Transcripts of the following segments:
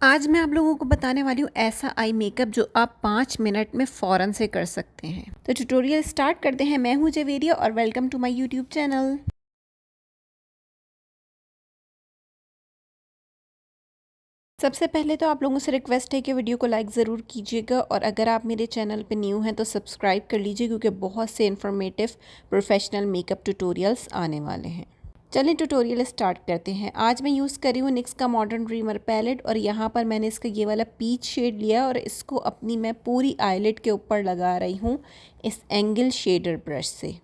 आज मैं आप लोगों को बताने वाली हूँ ऐसा आई मेकअप जो आप 5 मिनट में फ़ौरन से कर सकते हैं। तो ट्यूटोरियल स्टार्ट करते हैं। मैं हूँ जवेरिया और welcome to my YouTube channel. सबसे पहले तो आप लोगों से रिक्वेस्ट है कि वीडियो को लाइक ज़रूर कीजिएगा और अगर आप मेरे चैनल पे न्यू हैं तो सब्सक्राइब कर लीजिए क्योंकि बहुत से इन्फॉर्मेटिव प्रोफेशनल मेकअप ट्यूटोरियल्स आने वाले हैं। चलिए ट्यूटोरियल स्टार्ट करते हैं। आज मैं यूज़ कर रही हूँ निक्स का मॉडर्न ड्रीमर पैलेट और यहाँ पर मैंने इसका ये वाला पीच शेड लिया और इसको अपनी मैं पूरी आईलिड के ऊपर लगा रही हूँ इस एंगल शेडर ब्रश से।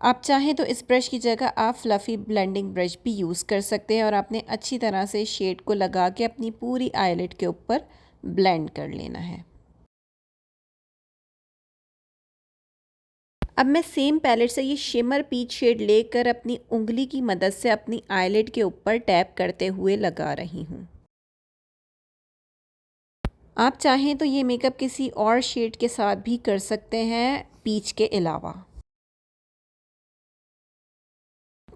आप चाहें तो इस ब्रश की जगह आप फ्लफ़ी ब्लेंडिंग ब्रश भी यूज़ कर सकते हैं और आपने अच्छी तरह से शेड को लगा के अपनी पूरी आईलिड के ऊपर ब्लेंड कर लेना है। अब मैं सेम पैलेट से ये शिमर पीच शेड लेकर अपनी उंगली की मदद से अपनी आईलिड के ऊपर टैप करते हुए लगा रही हूँ। आप चाहें तो ये मेकअप किसी और शेड के साथ भी कर सकते हैं पीच के अलावा।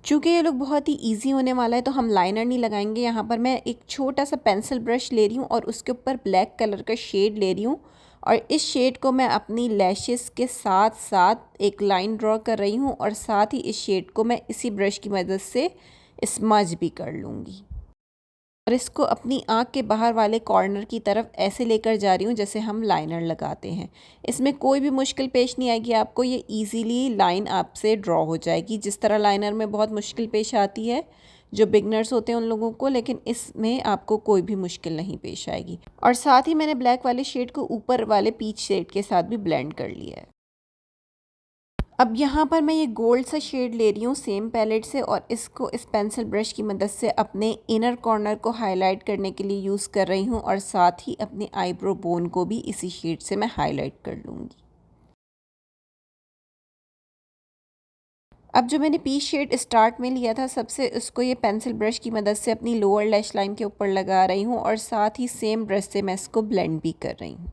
चूँकि ये लोग बहुत ही इजी होने वाला है तो हम लाइनर नहीं लगाएंगे। यहाँ पर मैं एक छोटा सा पेंसिल ब्रश ले रही हूँ और उसके ऊपर ब्लैक कलर का शेड ले रही हूँ और इस शेड को मैं अपनी लैशेस के साथ साथ एक लाइन ड्रॉ कर रही हूँ और साथ ही इस शेड को मैं इसी ब्रश की मदद से स्मज भी कर लूँगी और इसको अपनी आँख के बाहर वाले कॉर्नर की तरफ ऐसे लेकर जा रही हूँ जैसे हम लाइनर लगाते हैं। इसमें कोई भी मुश्किल पेश नहीं आएगी आपको, ये इजीली लाइन आपसे ड्रॉ हो जाएगी। जिस तरह लाइनर में बहुत मुश्किल पेश आती है जो बिगनर्स होते हैं उन लोगों को, लेकिन इसमें आपको कोई भी मुश्किल नहीं पेश आएगी। और साथ ही मैंने ब्लैक वाले शेड को ऊपर वाले पीच शेड के साथ भी ब्लेंड कर लिया है। अब यहाँ पर मैं ये गोल्ड सा शेड ले रही हूँ सेम पैलेट से और इसको इस पेंसिल ब्रश की मदद से अपने इनर कॉर्नर को हाईलाइट करने के लिए यूज़ कर रही हूँ और साथ ही अपने आईब्रो बोन को भी इसी शेड से मैं हाईलाइट कर लूँगी। अब जो मैंने पीच शेड स्टार्ट में लिया था सबसे, उसको ये पेंसिल ब्रश की मदद से अपनी लोअर लैश लाइन के ऊपर लगा रही हूँ और साथ ही सेम ब्रश से मैं इसको ब्लेंड भी कर रही हूँ।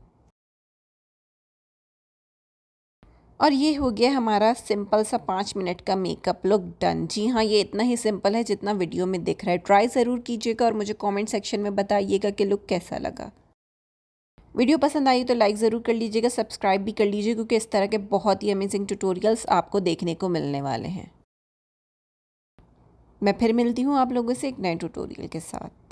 और ये हो गया हमारा सिंपल सा 5 मिनट का मेकअप लुक डन। जी हाँ, ये इतना ही सिंपल है जितना वीडियो में दिख रहा है। ट्राई ज़रूर कीजिएगा और मुझे कमेंट सेक्शन में बताइएगा कि लुक कैसा लगा। वीडियो पसंद आई तो लाइक ज़रूर कर लीजिएगा, सब्सक्राइब भी कर लीजिए क्योंकि इस तरह के बहुत ही अमेजिंग ट्यूटोरियल्स आपको देखने को मिलने वाले हैं। मैं फिर मिलती हूँ आप लोगों से एक नए ट्यूटोरियल के साथ।